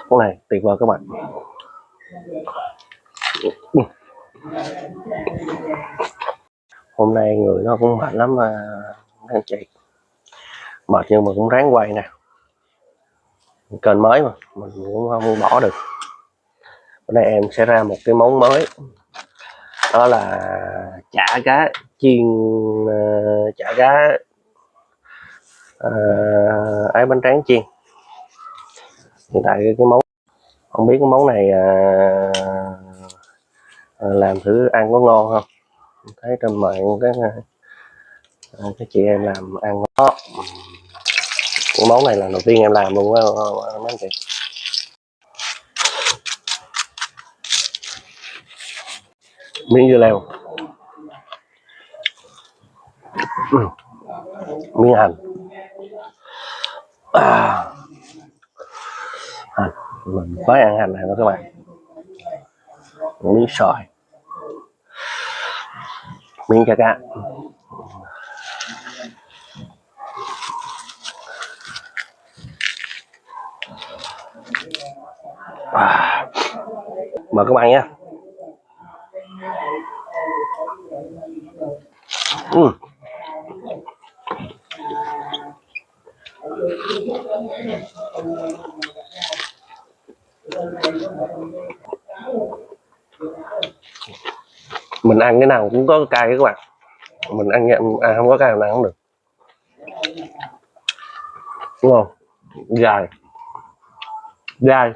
Món này tuyệt vời các bạn. Hôm nay người nó cũng mệt lắm mà anh chị, mệt nhưng mà cũng ráng quay nè, kênh mới mà mình cũng không bỏ được. Bữa nay em sẽ ra một cái món mới, đó là chả cá chiên, chả cá ái bánh tráng chiên. Hiện tại cái món, không biết cái món này làm thử ăn có ngon không. Thấy trên mạng cái chị em làm ăn nó, cái món này là đầu tiên em làm luôn á mấy anh chị. Miếng dưa leo, miếng hành, hành mình phải ăn hành này đó các bạn, miếng xoài, miếng chả cá. Mời các bạn nha. Mình ăn cái nào cũng có cay các bạn, mình ăn không có cay mình ăn không được, đúng không? Dài dài